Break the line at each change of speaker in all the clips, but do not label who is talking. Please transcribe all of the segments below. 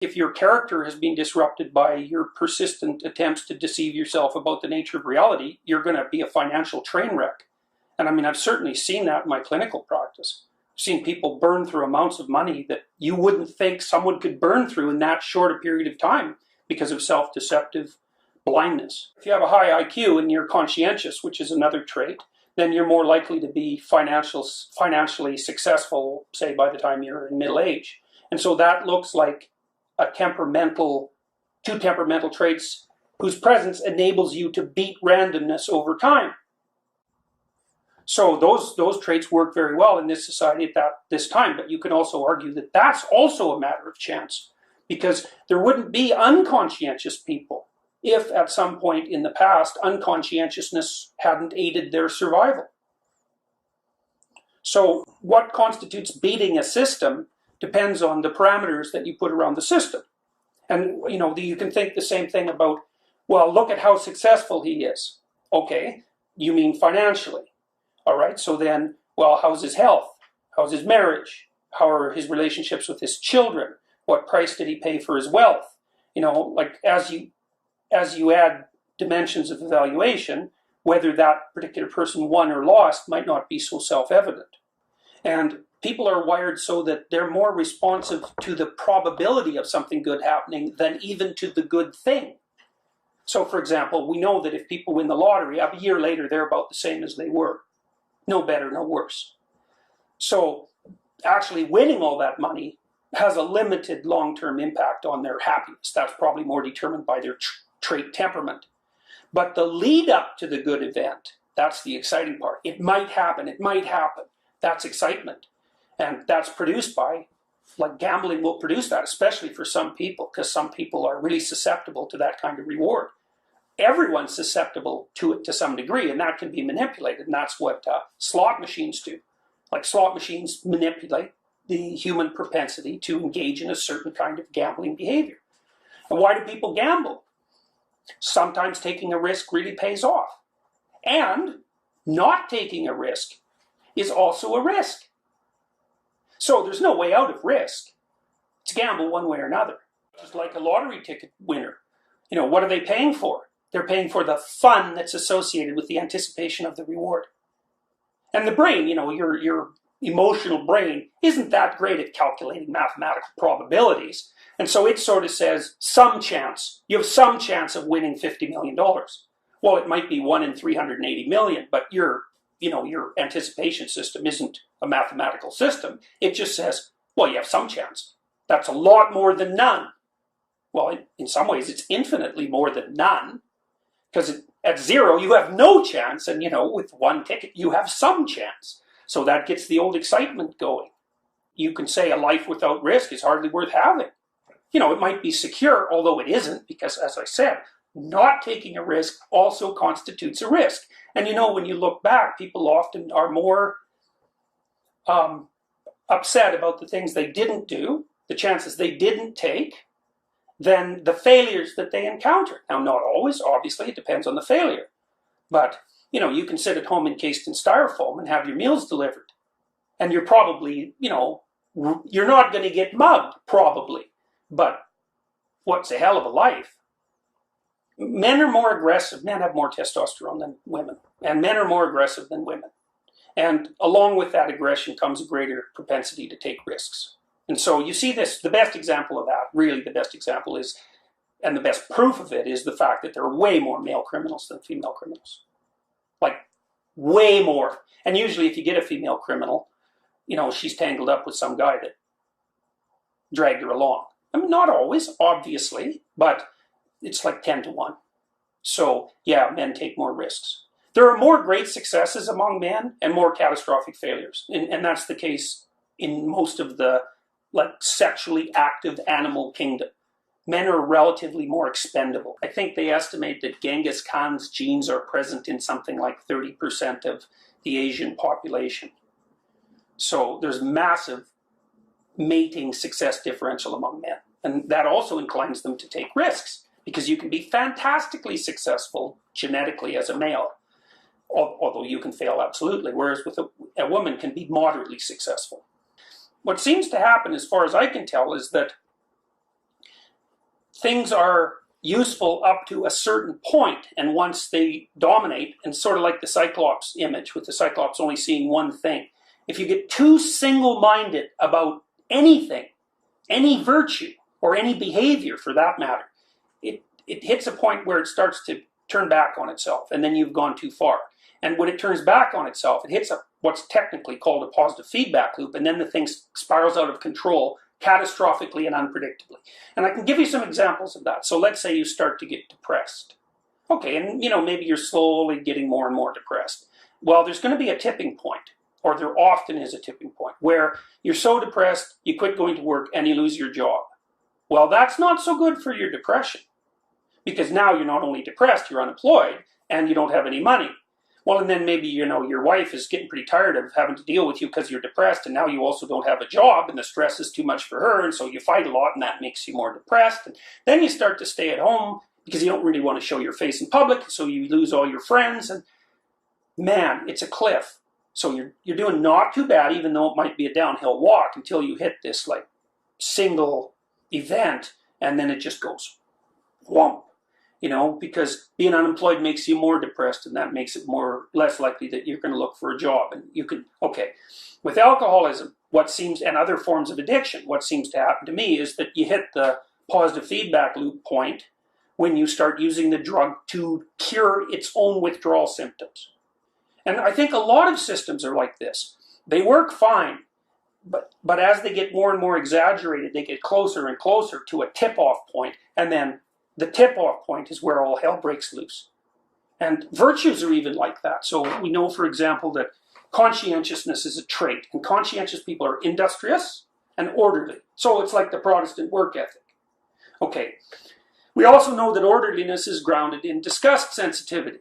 If your character has been disrupted by your persistent attempts to deceive yourself about the nature of reality, you're going to be a financial train wreck. And I mean, I've certainly seen that in my clinical practice. I've seen people burn through amounts of money that you wouldn't think someone could burn through in that short a period of time because of self-deceptive blindness. If you have a high IQ and you're conscientious, which is another trait, then you're more likely to be financially successful, say, by the time you're in middle age. And so that looks like two temperamental traits whose presence enables you to beat randomness over time. So those traits work very well in this society at this time, but you can also argue that that's also a matter of chance, because there wouldn't be unconscientious people if at some point in the past unconscientiousness hadn't aided their survival. So what constitutes beating a system depends on the parameters that you put around the system. And you can think the same thing about, well, look at how successful he is. Okay, you mean financially. All right, so then, well, how's his health? How's his marriage? How are his relationships with his children? What price did he pay for his wealth? Like as you add dimensions of evaluation, whether that particular person won or lost might not be so self-evident. And people are wired so that they're more responsive to the probability of something good happening than even to the good thing. So, for example, we know that if people win the lottery, a year later they're about the same as they were. No better, no worse. So, actually winning all that money has a limited long-term impact on their happiness. That's probably more determined by their trait temperament. But the lead up to the good event, that's the exciting part. It might happen. That's excitement. And that's produced by, like gambling will produce that, especially for some people, because some people are really susceptible to that kind of reward. Everyone's susceptible to it to some degree, and that can be manipulated, and that's what slot machines do. Like slot machines manipulate the human propensity to engage in a certain kind of gambling behavior. And why do people gamble? Sometimes taking a risk really pays off. And not taking a risk is also a risk. So there's no way out of risk. It's gamble one way or another. Just like a lottery ticket winner. What are they paying for? They're paying for the fun that's associated with the anticipation of the reward. And the brain, your emotional brain, isn't that great at calculating mathematical probabilities. And so it sort of says, some chance. You have some chance of winning $50 million. Well, it might be 1 in 380 million, but your anticipation system isn't a mathematical system. It just says, well, you have some chance. That's a lot more than none. Well, in some ways, it's infinitely more than none, because at zero, you have no chance, and, with one ticket, you have some chance. So that gets the old excitement going. You can say a life without risk is hardly worth having. It might be secure, although it isn't, because, as I said, not taking a risk also constitutes a risk. And when you look back, people often are more upset about the things they didn't do, the chances they didn't take, than the failures that they encountered. Now, not always, obviously, it depends on the failure. But, you can sit at home encased in styrofoam and have your meals delivered. And you're probably, you're not going to get mugged, probably. But what's a hell of a life? Men are more aggressive. Men have more testosterone than women. And men are more aggressive than women. And along with that aggression comes a greater propensity to take risks. And so you see this, the best example of that, really the best example is, and the best proof of it is the fact that there are way more male criminals than female criminals. Like, way more. And usually if you get a female criminal, she's tangled up with some guy that dragged her along. I mean, not always, obviously, but it's like 10 to 1. So, yeah, men take more risks. There are more great successes among men and more catastrophic failures. And that's the case in most of the sexually active animal kingdom. Men are relatively more expendable. I think they estimate that Genghis Khan's genes are present in something like 30% of the Asian population. So there's massive mating success differential among men. And that also inclines them to take risks, because you can be fantastically successful genetically as a male, although you can fail absolutely, whereas with a woman can be moderately successful. What seems to happen, as far as I can tell, is that things are useful up to a certain point, and once they dominate, and sort of like the Cyclops image, with the Cyclops only seeing one thing. If you get too single-minded about anything, any virtue, or any behavior for that matter, it hits a point where it starts to turn back on itself, and then you've gone too far. And when it turns back on itself, it hits what's technically called a positive feedback loop, and then the thing spirals out of control catastrophically and unpredictably. And I can give you some examples of that. So let's say you start to get depressed. Okay, and maybe you're slowly getting more and more depressed. Well, there's going to be a tipping point, or there often is a tipping point, where you're so depressed, you quit going to work and you lose your job. Well, that's not so good for your depression, because now you're not only depressed, you're unemployed, and you don't have any money. Well, and then maybe, your wife is getting pretty tired of having to deal with you because you're depressed, and now you also don't have a job, and the stress is too much for her, and so you fight a lot, and that makes you more depressed. And then you start to stay at home because you don't really want to show your face in public, so you lose all your friends, and man, it's a cliff. So you're doing not too bad, even though it might be a downhill walk, until you hit this single event, and then it just goes whomp. Because being unemployed makes you more depressed, and that makes it less likely that you're going to look for a job. And with alcoholism, and other forms of addiction, what seems to happen to me is that you hit the positive feedback loop point when you start using the drug to cure its own withdrawal symptoms. And I think a lot of systems are like this. They work fine, but as they get more and more exaggerated, they get closer and closer to a tip-off point, and then the tip-off point is where all hell breaks loose. And virtues are even like that. So we know, for example, that conscientiousness is a trait, and conscientious people are industrious and orderly. So it's like the Protestant work ethic. Okay. We also know that orderliness is grounded in disgust sensitivity.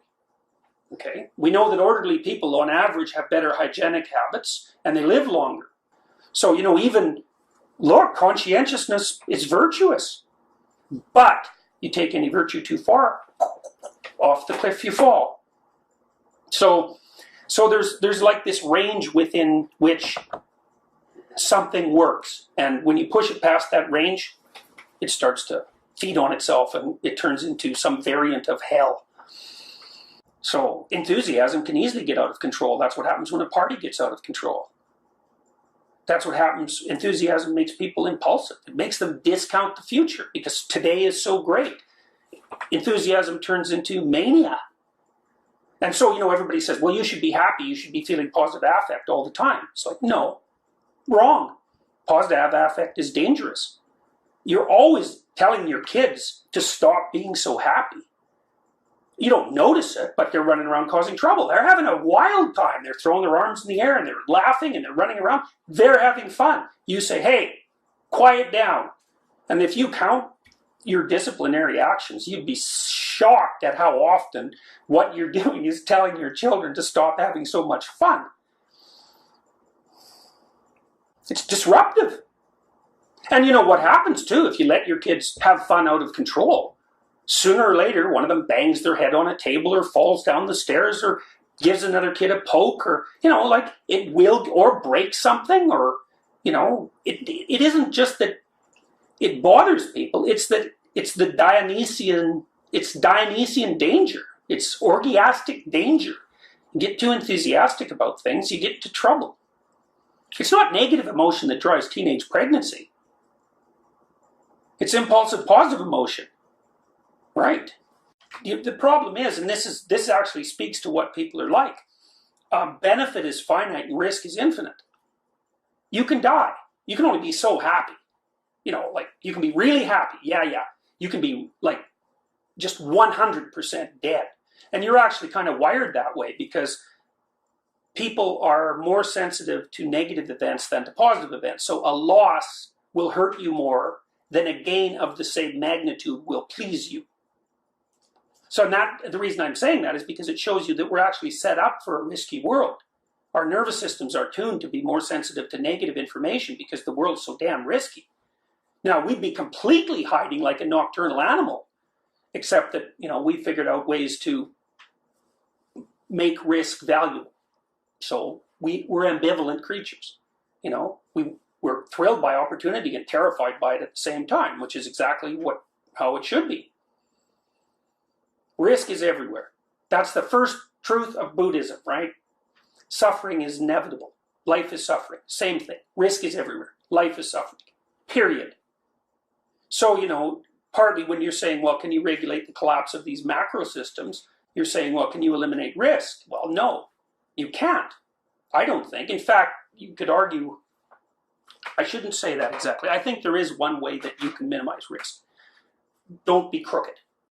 Okay. We know that orderly people, on average, have better hygienic habits, and they live longer. So, conscientiousness is virtuous. But you take any virtue too far, off the cliff you fall. So there's like this range within which something works. And when you push it past that range, it starts to feed on itself, and it turns into some variant of hell. So enthusiasm can easily get out of control. That's what happens when a party gets out of control. That's what happens. Enthusiasm makes people impulsive. It makes them discount the future because today is so great. Enthusiasm turns into mania. And so, everybody says, well, you should be happy. You should be feeling positive affect all the time. It's like, no, wrong. Positive affect is dangerous. You're always telling your kids to stop being so happy. You don't notice it, but they're running around causing trouble. They're having a wild time. They're throwing their arms in the air, and they're laughing, and they're running around. They're having fun. You say, hey, quiet down. And if you count your disciplinary actions, you'd be shocked at how often what you're doing is telling your children to stop having so much fun. It's disruptive. And what happens, too, if you let your kids have fun out of control? Sooner or later, one of them bangs their head on a table or falls down the stairs or gives another kid a poke, or, it will, or break something, or, it isn't just that it bothers people. It's that it's Dionysian danger. It's orgiastic danger. You get too enthusiastic about things, you get into trouble. It's not negative emotion that drives teenage pregnancy. It's impulsive positive emotion. Right. The problem is, and this actually speaks to what people are like, benefit is finite and risk is infinite. You can die. You can only be so happy. You can be really happy. Yeah. You can be just 100% dead. And you're actually kind of wired that way because people are more sensitive to negative events than to positive events. So a loss will hurt you more than a gain of the same magnitude will please you. So the reason I'm saying that is because it shows you that we're actually set up for a risky world. Our nervous systems are tuned to be more sensitive to negative information because the world's so damn risky. Now, we'd be completely hiding like a nocturnal animal, except that, we figured out ways to make risk valuable. So we're ambivalent creatures. We're thrilled by opportunity and terrified by it at the same time, which is exactly how it should be. Risk is everywhere. That's the first truth of Buddhism, right? Suffering is inevitable. Life is suffering. Same thing. Risk is everywhere. Life is suffering. Period. So, partly when you're saying, well, can you regulate the collapse of these macro systems? You're saying, well, can you eliminate risk? Well, no, you can't. I don't think. In fact, you could argue, I shouldn't say that exactly. I think there is one way that you can minimize risk. Don't be crooked.